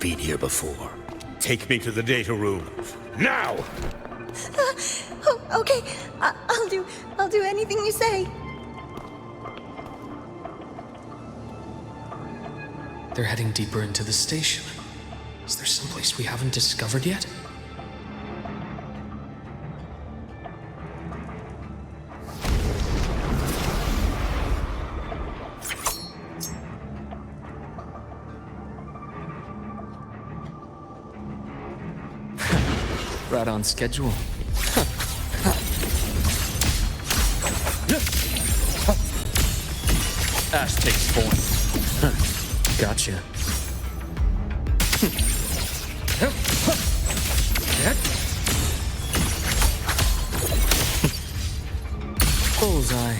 been here before. Take me to the data room. Now! Okay, I'll do anything you say. They're heading deeper into the station. Is there someplace we haven't discovered yet? Right on schedule. Ash takes form. Gotcha. Bullseye.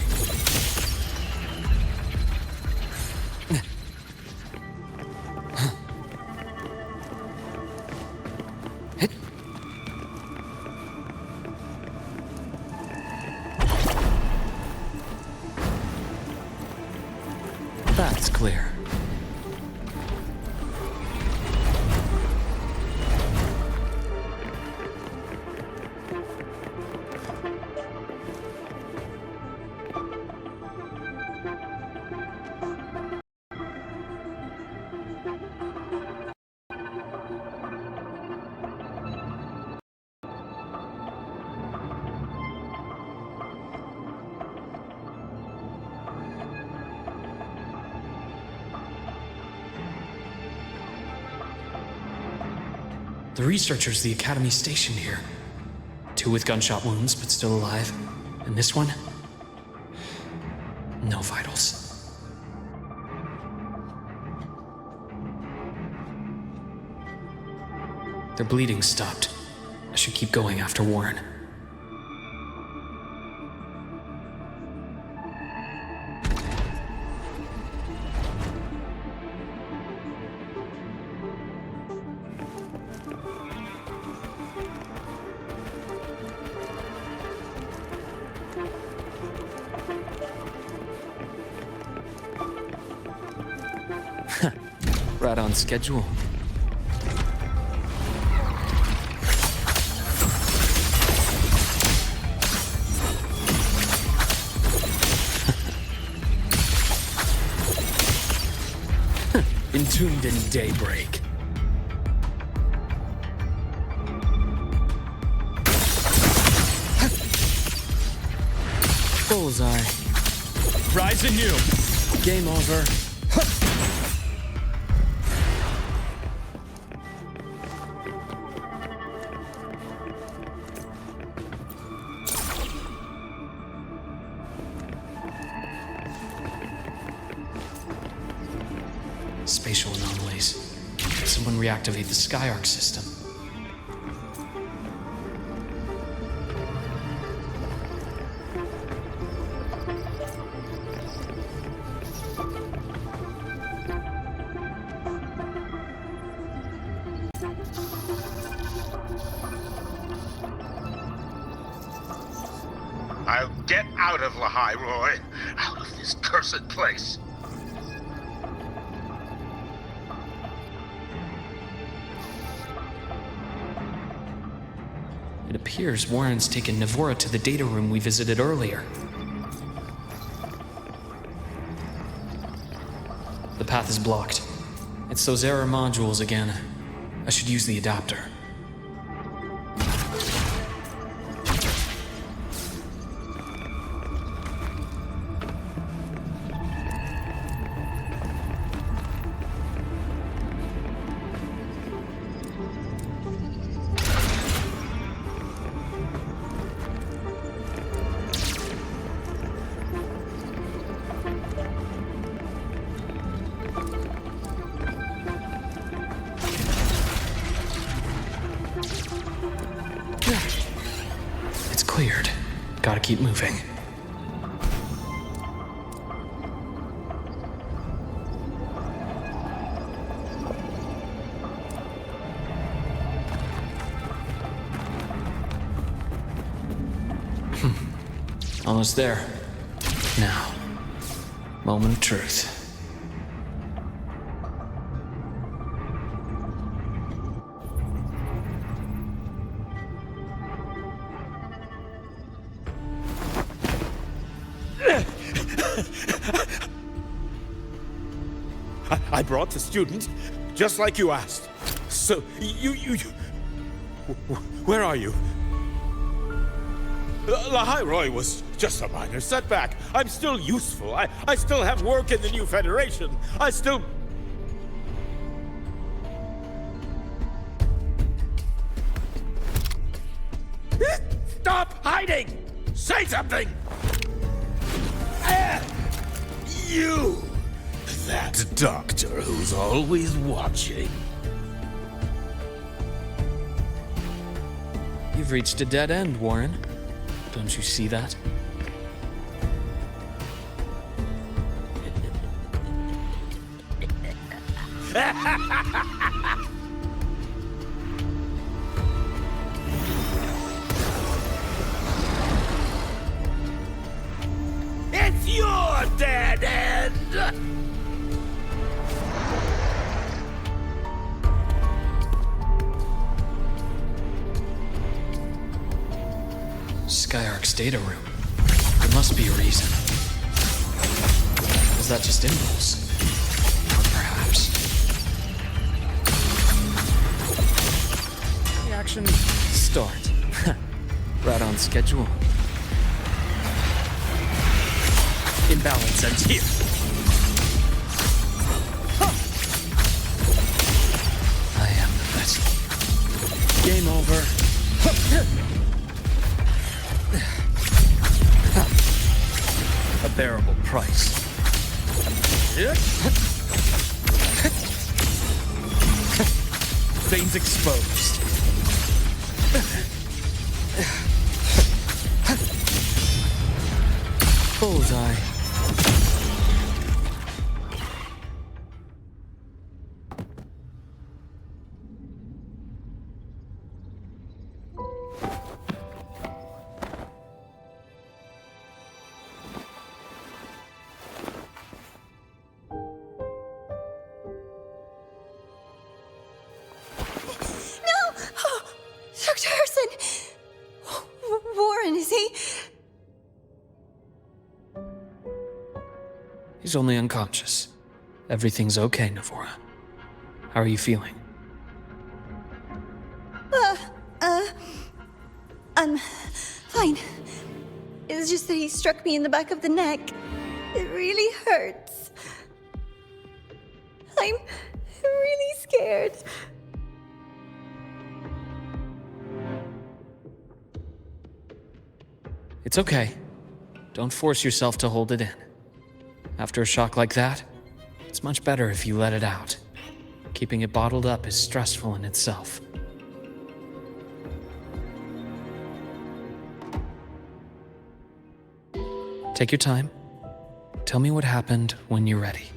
That's clear. The researchers the Academy stationed here. 2 with gunshot wounds, but still alive. And this one? No vitals. Their bleeding stopped. I should keep going after Warren. Right on schedule. Entombed in daybreak. Bullseye. Rise anew. Game over. Spatial anomalies. Someone reactivate the Skyarc system. I'll get out of Lahai, Roy. Out of this cursed place. It appears Warren's taken Navora to the data room we visited earlier. The path is blocked. It's those error modules again. I should use the adapter. It's cleared. Gotta keep moving. Almost there. Now, moment of truth. I brought the student, just like you asked. So, you... Where are you? Lahai was just a minor setback. I'm still useful. I still have work in the new Federation. I still... Stop hiding! Say something! You! That doctor who's always watching. You've reached a dead end, Warren. Don't you see that? It's your dead end! Skyark's data room. There must be a reason. Was that just impulse? Or perhaps... Reaction start. Right on schedule. Imbalance ends here. I am the best. Game over. A bearable price. Veins exposed. Bullseye. Dr. Harrison! Warren, is he? He's only unconscious. Everything's okay, Navora. How are you feeling? I'm fine. It's just that he struck me in the back of the neck. It really hurts. I'm really scared. It's okay. Don't force yourself to hold it in. After a shock like that, it's much better if you let it out. Keeping it bottled up is stressful in itself. Take your time. Tell me what happened when you're ready.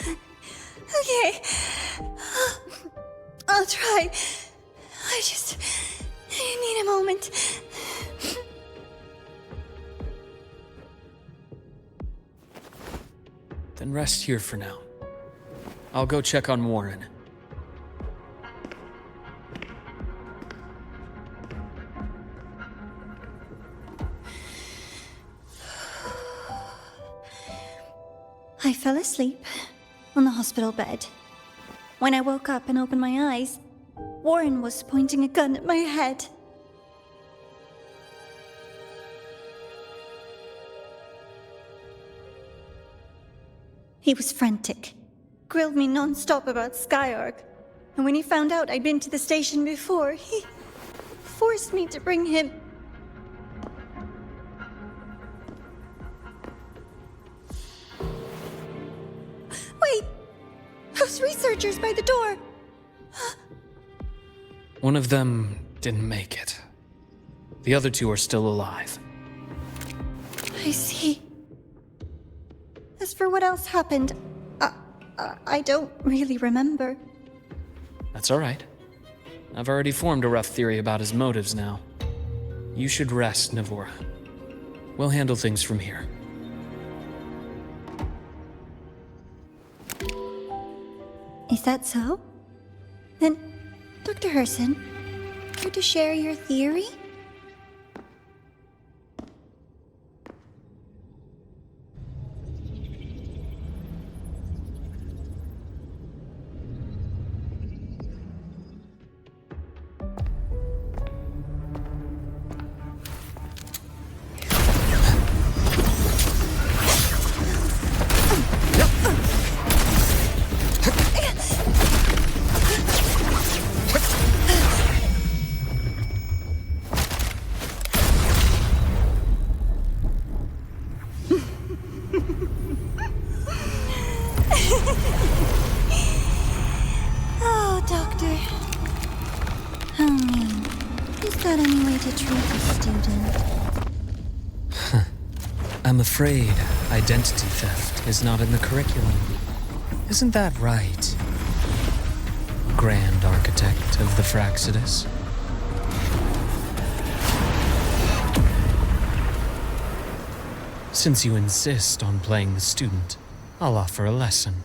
Okay. I'll try. I just need a moment. Then rest here for now. I'll go check on Warren. I fell asleep on the hospital bed. When I woke up and opened my eyes, Warren was pointing a gun at my head. He was frantic, grilled me non-stop about Skyark, and when he found out I'd been to the station before, he forced me to bring him. Wait! Those researchers by the door! One of them didn't make it. The other two are still alive. I see. As for what else happened, I don't really remember. That's all right. I've already formed a rough theory about his motives now. You should rest, Navora. We'll handle things from here. Is that so? Then, Dr. Herson, care to share your theory? to treat a student. I'm afraid identity theft is not in the curriculum. Isn't that right, Grand Architect of the Fraxidus? Since you insist on playing the student, I'll offer a lesson.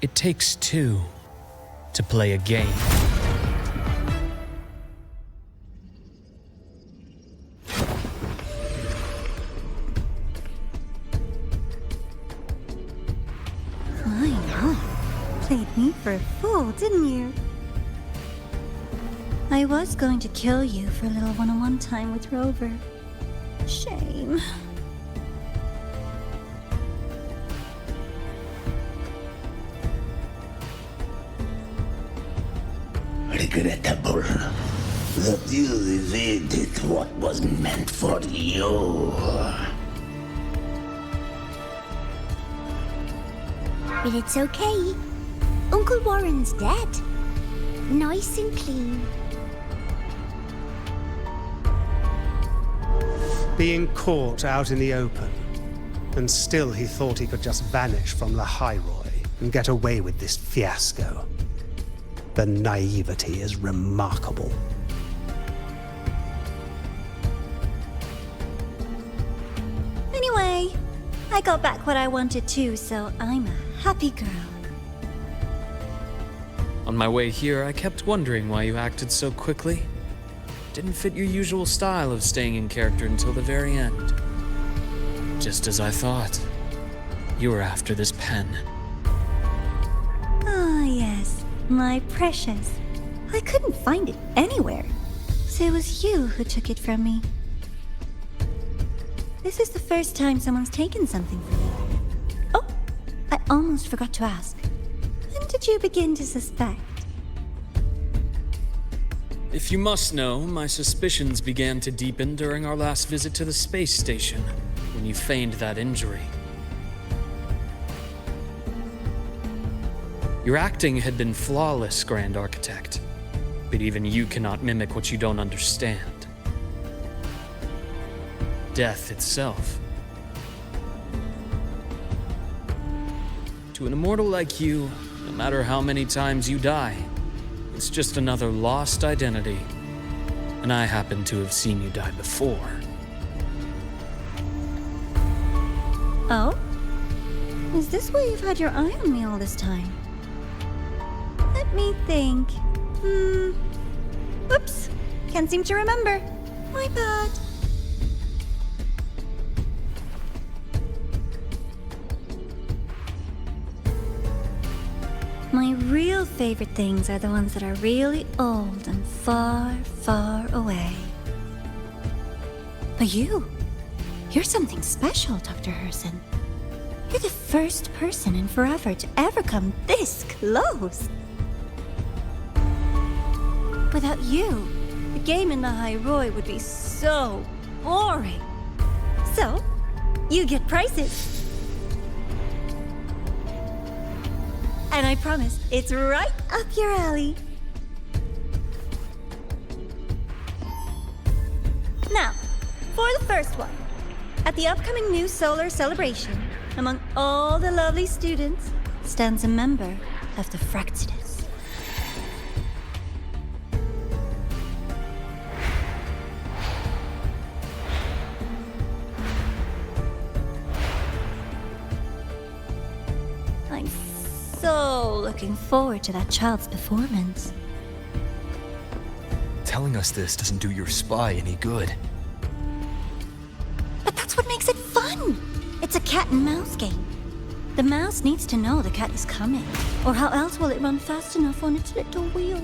It takes two to play a game. I know. Played me for a fool, didn't you? I was going to kill you for a little one-on-one time with Rover. Shame. Regrettable that you evaded what was meant for you. But it's okay. Uncle Warren's dead. Nice and clean. Being caught out in the open, and still he thought he could just vanish from La Hyroi and get away with this fiasco. The naivety is remarkable. Anyway, I got back what I wanted too, so I'm a happy girl. On my way here, I kept wondering why you acted so quickly. Didn't fit your usual style of staying in character until the very end. Just as I thought. You were after this pen. Ah, yes, my precious. I couldn't find it anywhere, so it was you who took it from me. This is the first time someone's taken something from me. Oh, I almost forgot to ask. When did you begin to suspect? If you must know, my suspicions began to deepen during our last visit to the space station, when you feigned that injury. Your acting had been flawless, Grand Architect, but even you cannot mimic what you don't understand. Death itself. To an immortal like you, no matter how many times you die, it's just another lost identity. And I happen to have seen you die before. Oh? Is this why you've had your eye on me all this time? Let me think. Oops. Can't seem to remember. My bad. My real favorite things are the ones that are really old and far, far away. But you're something special, Dr. Herson. You're the first person in forever to ever come this close. Without you, the game in the Hyroi would be so boring. So, you get prizes. And I promise, it's right up your alley. Now, for the first one. At the upcoming new solar celebration, among all the lovely students, stands a member of the Fraxidus. I'm so looking forward to that child's performance. Telling us this doesn't do your spy any good. But that's what makes it fun! It's a cat and mouse game. The mouse needs to know the cat is coming, or how else will it run fast enough on its little wheel?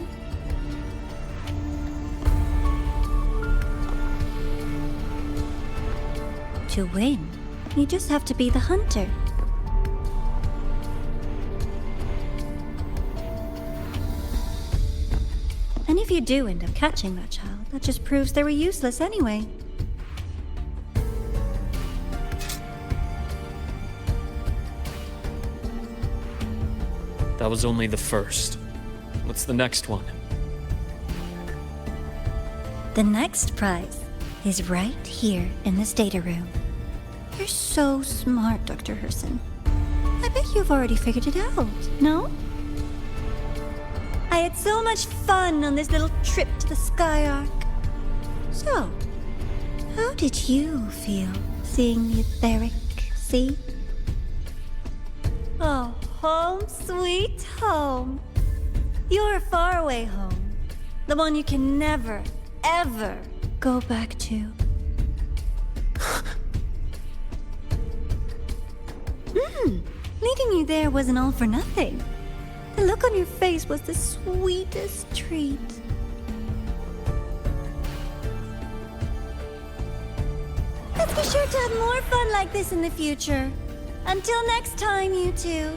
To win, you just have to be the hunter. And if you do end up catching that child, that just proves they were useless anyway. That was only the first. What's the next one? The next prize is right here in this data room. You're so smart, Dr. Herson. I bet you've already figured it out, no? I had so much fun on this little trip to the Skyark. So, how did you feel seeing the etheric sea? Oh, home sweet home. Your faraway home. The one you can never, ever go back to. Leaving you there wasn't all for nothing. The look on your face was the sweetest treat. Let's be sure to have more fun like this in the future. Until next time, you two.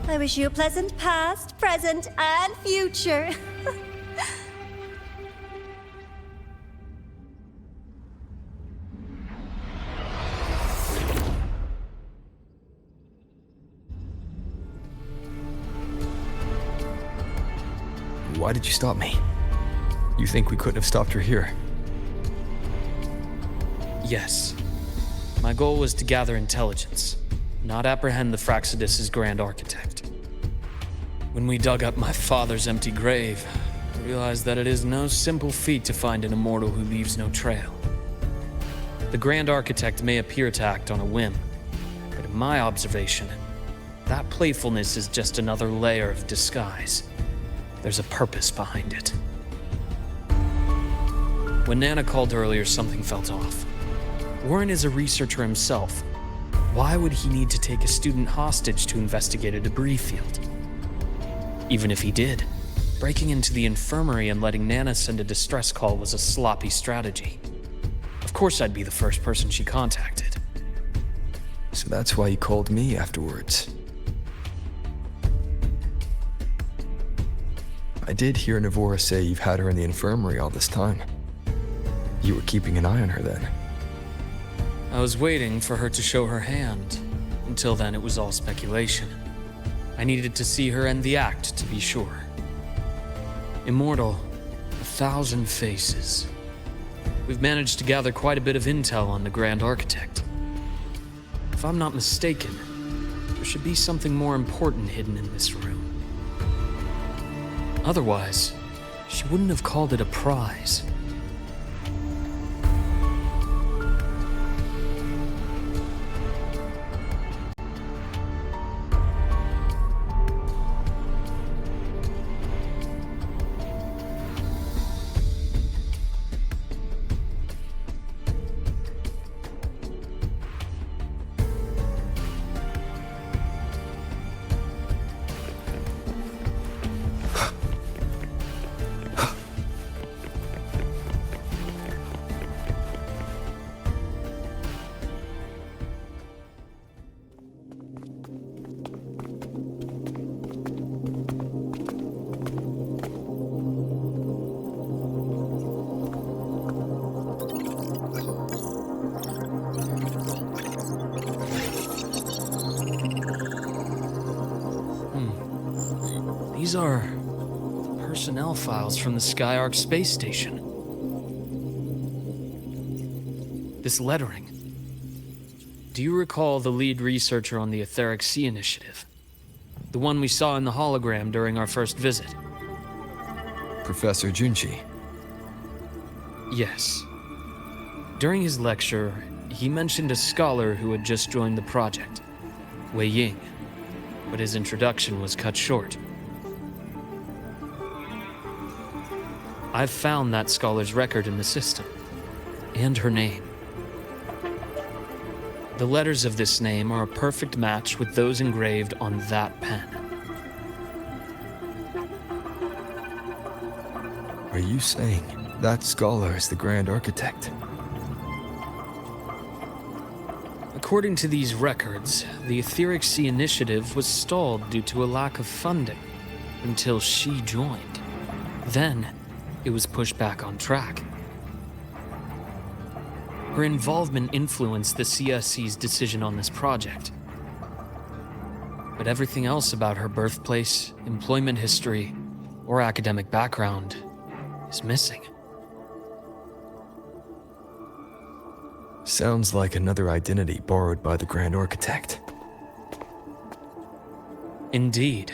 I wish you a pleasant past, present, and future. Why did you stop me? You think we couldn't have stopped her here? Yes. My goal was to gather intelligence, not apprehend the Fraxidus' grand architect. When we dug up my father's empty grave, I realized that it is no simple feat to find an immortal who leaves no trail. The grand architect may appear to act on a whim, but in my observation, that playfulness is just another layer of disguise. There's a purpose behind it. When Nana called earlier, something felt off. Warren is a researcher himself. Why would he need to take a student hostage to investigate a debris field? Even if he did, breaking into the infirmary and letting Nana send a distress call was a sloppy strategy. Of course I'd be the first person she contacted. So that's why you called me afterwards. I did hear Navora say you've had her in the infirmary all this time. You were keeping an eye on her then. I was waiting for her to show her hand. Until then, it was all speculation. I needed to see her end the act to be sure. Immortal, 1,000 faces. We've managed to gather quite a bit of intel on the Grand Architect. If I'm not mistaken, there should be something more important hidden in this room. Otherwise, she wouldn't have called it a prize. These are personnel files from the Skyark space station. This lettering. Do you recall the lead researcher on the Etheric Sea Initiative? The one we saw in the hologram during our first visit? Professor Junchi. Yes. During his lecture, he mentioned a scholar who had just joined the project, Wei Ying, but his introduction was cut short. I've found that scholar's record in the system, and her name. The letters of this name are a perfect match with those engraved on that pen. Are you saying that scholar is the Grand Architect? According to these records, the Etheric Sea Initiative was stalled due to a lack of funding until she joined. Then, it was pushed back on track. Her involvement influenced the CSC's decision on this project. But everything else about her birthplace, employment history, or academic background is missing. Sounds like another identity borrowed by the Grand Architect. Indeed.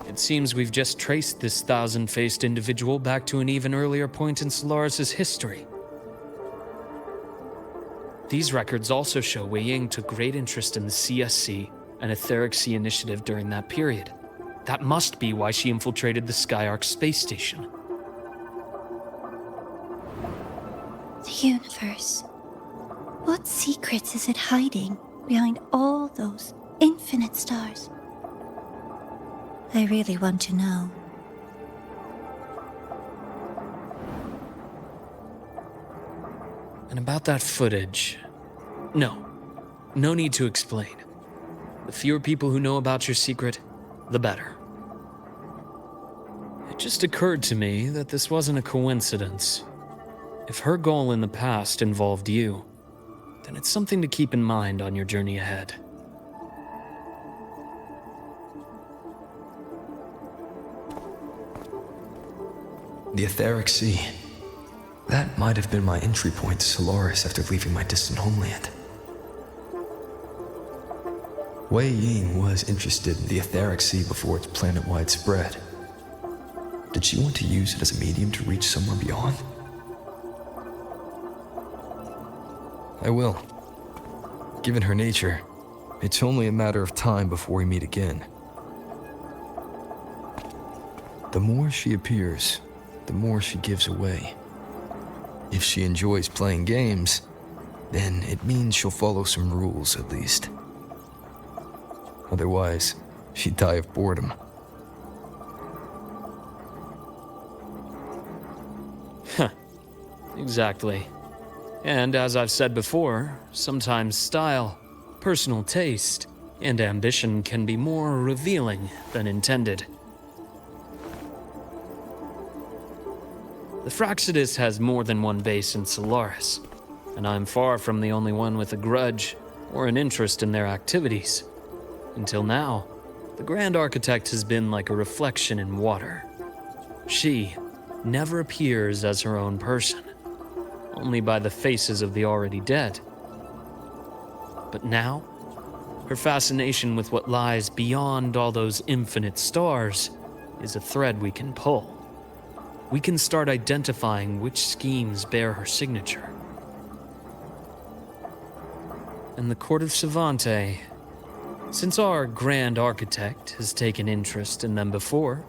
It seems we've just traced this thousand-faced individual back to an even earlier point in Solaris' history. These records also show Wei Ying took great interest in the CSC and Etheric Sea initiative during that period. That must be why she infiltrated the Skyark space station. The universe. What secrets is it hiding behind all those infinite stars? I really want to know. And about that footage... No need to explain. The fewer people who know about your secret, the better. It just occurred to me that this wasn't a coincidence. If her goal in the past involved you, then it's something to keep in mind on your journey ahead. The Etheric Sea. That might have been my entry point to Solaris after leaving my distant homeland. Wei Ying was interested in the Etheric Sea before its planet-wide spread. Did she want to use it as a medium to reach somewhere beyond? I will. Given her nature, it's only a matter of time before we meet again. The more she appears, the more she gives away. If she enjoys playing games, then it means she'll follow some rules at least. Otherwise, she'd die of boredom. Exactly. And as I've said before, sometimes style, personal taste, and ambition can be more revealing than intended. The Fractsidus has more than one base in Solaris, and I'm far from the only one with a grudge or an interest in their activities. Until now, the Grand Architect has been like a reflection in water. She never appears as her own person, only by the faces of the already dead. But now, her fascination with what lies beyond all those infinite stars is a thread we can pull. We can start identifying which schemes bear her signature. And the Court of Savante, since our Grand Architect has taken interest in them before,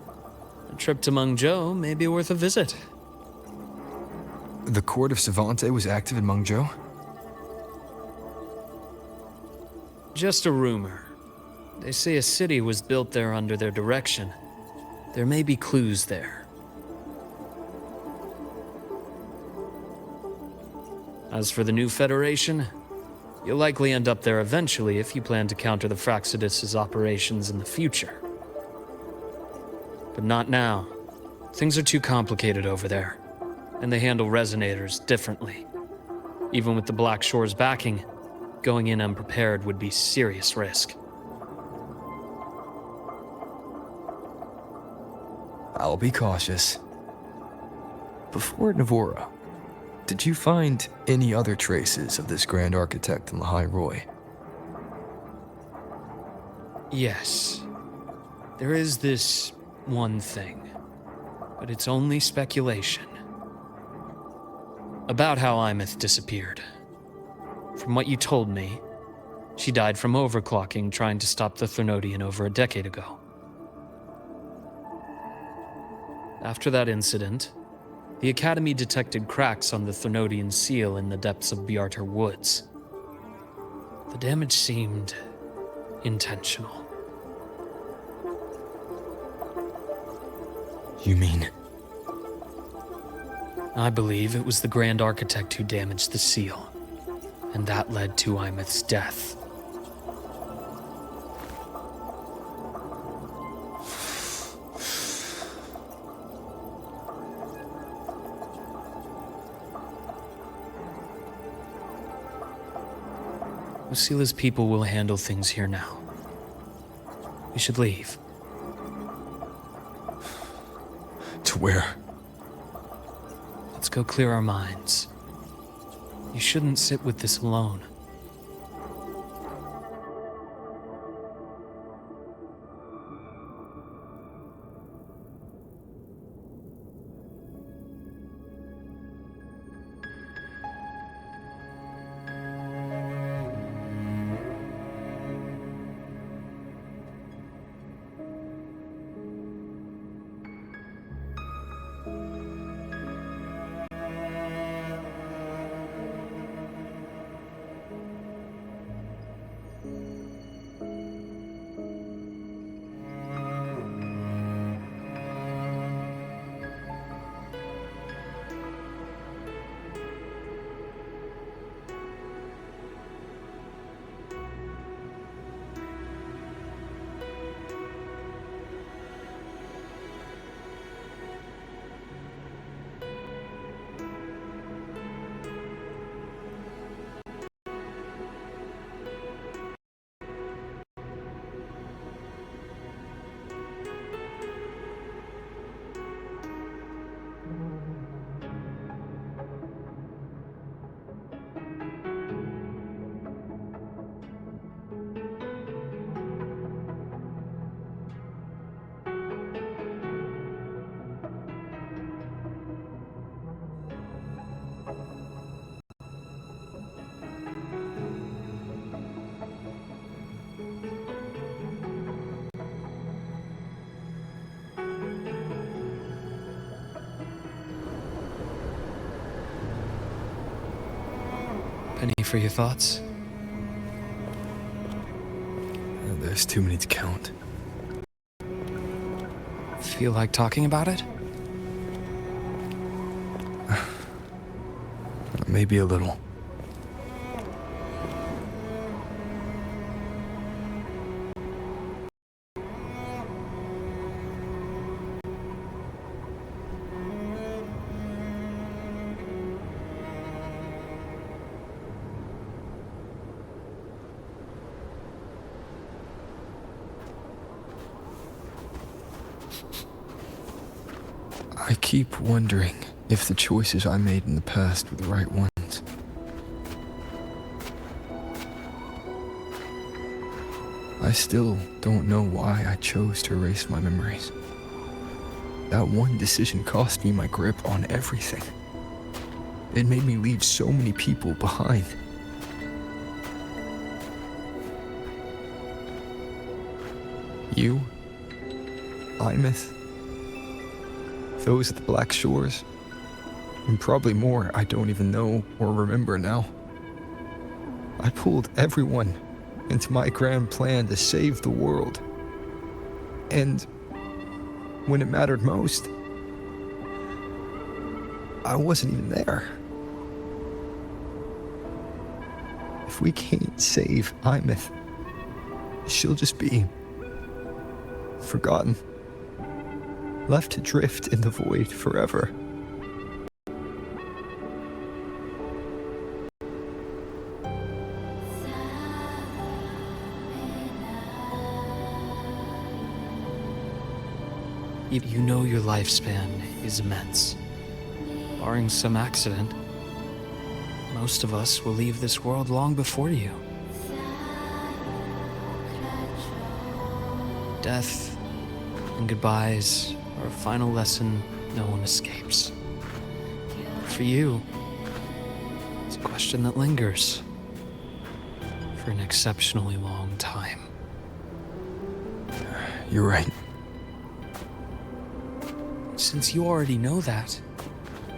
a trip to Mengzhou may be worth a visit. The Court of Savante was active in Mengzhou? Just a rumor. They say a city was built there under their direction. There may be clues there. As for the new Federation, you'll likely end up there eventually if you plan to counter the Fractsidus' operations in the future. But not now. Things are too complicated over there, and they handle resonators differently. Even with the Black Shore's backing, going in unprepared would be serious risk. I'll be cautious. Before Navora, did you find any other traces of this Grand Architect in the High Roy? Yes. There is this one thing, but it's only speculation. About how Imeth disappeared. From what you told me, she died from overclocking trying to stop the Threnodian over a decade ago. After that incident, the Academy detected cracks on the Threnodian seal in the depths of Biarter Woods. The damage seemed intentional. You mean? I believe it was the Grand Architect who damaged the seal, and that led to Imeth's death. Lucila's people will handle things here now. We should leave. Where? Let's go clear our minds. You shouldn't sit with this alone. Penny for your thoughts? There's too many to count. Feel like talking about it? Maybe a little. I keep wondering if the choices I made in the past were the right ones. I still don't know why I chose to erase my memories. That one decision cost me my grip on everything. It made me leave so many people behind. You, Imeth, those at the Black Shores, and probably more I don't even know or remember now. I pulled everyone into my grand plan to save the world. And when it mattered most, I wasn't even there. If we can't save Imeth, she'll just be forgotten, left to drift in the void forever. You know your lifespan is immense. Barring some accident, most of us will leave this world long before you. Death and goodbyes are a final lesson no one escapes. For you, it's a question that lingers for an exceptionally long time. You're right. Since you already know that,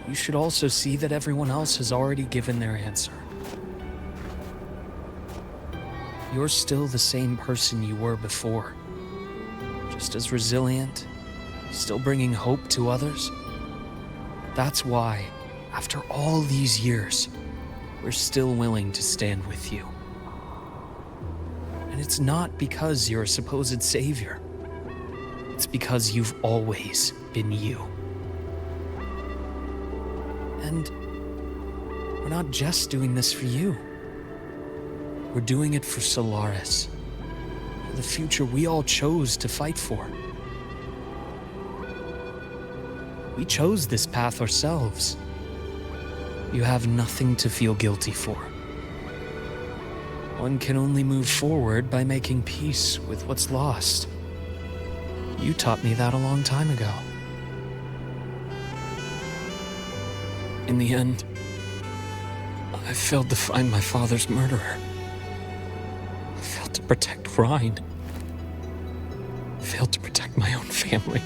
you should also see that everyone else has already given their answer. You're still the same person you were before. Just as resilient, still bringing hope to others. That's why, after all these years, we're still willing to stand with you. And it's not because you're a supposed savior. It's because you've always been you. And we're not just doing this for you. We're doing it for Solaris, for the future we all chose to fight for. We chose this path ourselves. You have nothing to feel guilty for. One can only move forward by making peace with what's lost. You taught me that a long time ago. In the end, I failed to find my father's murderer. I failed to protect Rhine. I failed to protect my own family.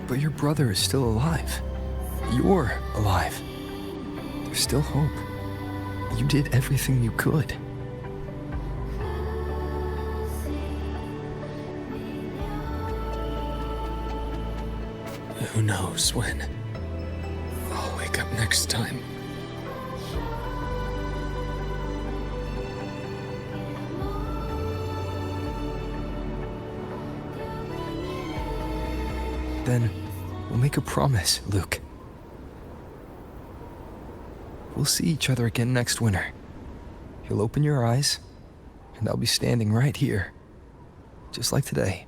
But your brother is still alive. You're alive. There's still hope. You did everything you could. Who knows when I'll wake up next time. Then we'll make a promise, Luke. We'll see each other again next winter. You'll open your eyes, and I'll be standing right here, just like today.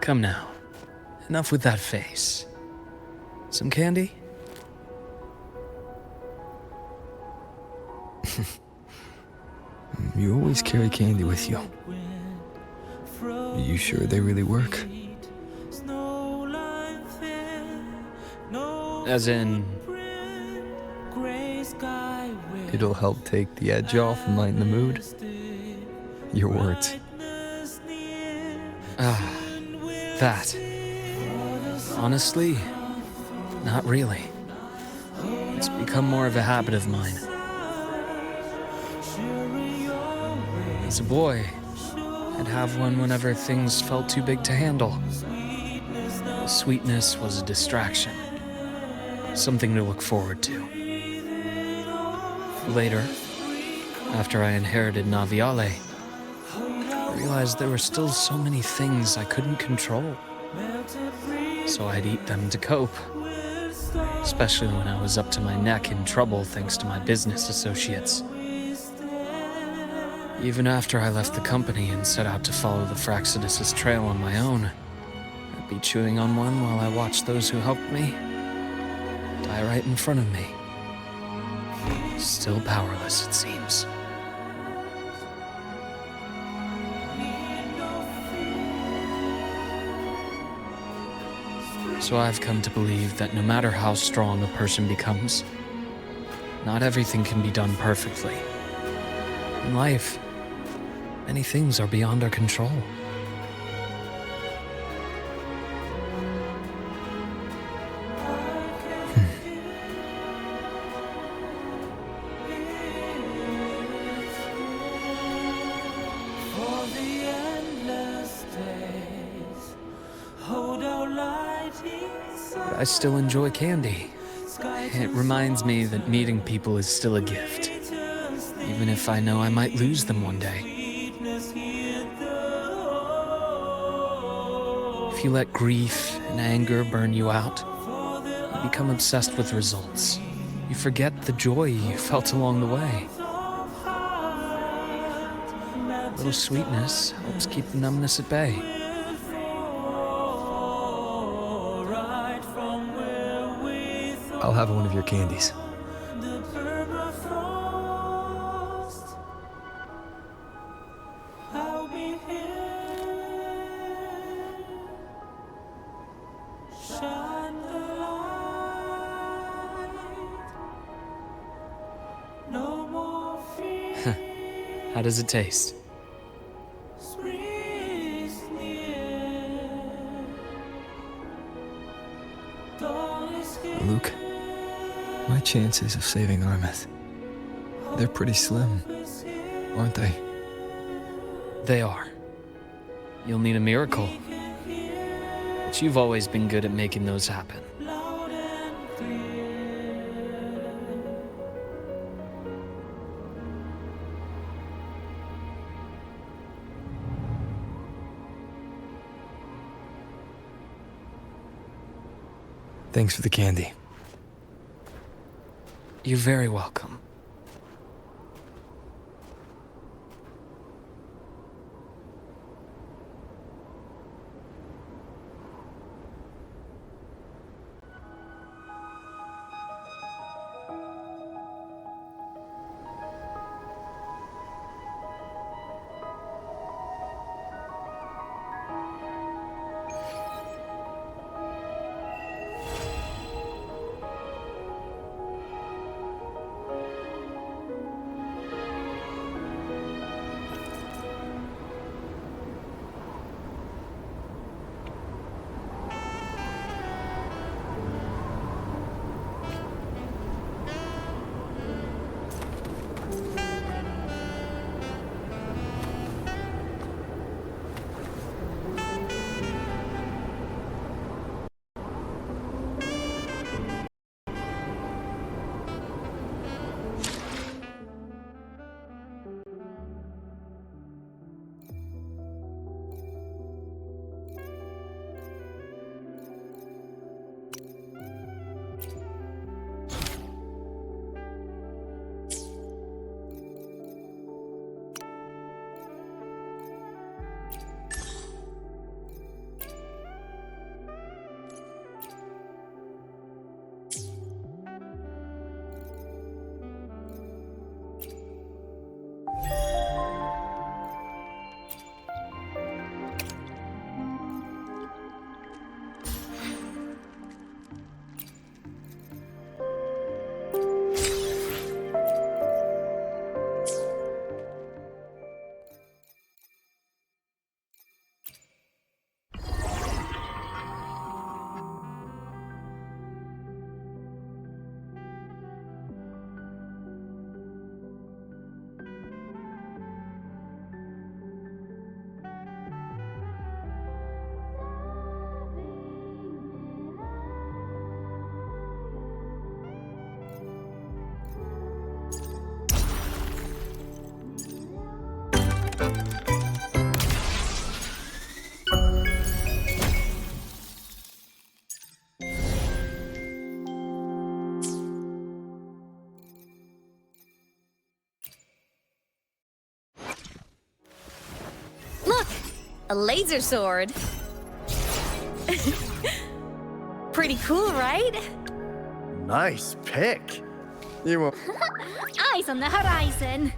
Come now. Enough with that face. Some candy? You always carry candy with you. Are you sure they really work? As in... It'll help take the edge off and lighten the mood? Your words. Ah, that. Honestly, not really. It's become more of a habit of mine. As a boy, I'd have one whenever things felt too big to handle. The sweetness was a distraction, something to look forward to. Later, after I inherited Naviale, I realized there were still so many things I couldn't control. So I'd eat them to cope, especially when I was up to my neck in trouble thanks to my business associates. Even after I left the company and set out to follow the Fraxidus' trail on my own, I'd be chewing on one while I watched those who helped me die right in front of me. Still powerless, it seems. So I've come to believe that no matter how strong a person becomes, not everything can be done perfectly. In life, many things are beyond our control. But I still enjoy candy. It reminds me that meeting people is still a gift, even if I know I might lose them one day. If you let grief and anger burn you out, you become obsessed with results. You forget the joy you felt along the way. A little sweetness helps keep the numbness at bay. I'll have one of your candies. How does it taste? Luke, my chances of saving Armeth, they're pretty slim, aren't they? They are. You'll need a miracle. But you've always been good at making those happen. Thanks for the candy. You're very welcome. Look! A laser sword! Pretty cool, right? Nice pick. You will. Eyes on the horizon!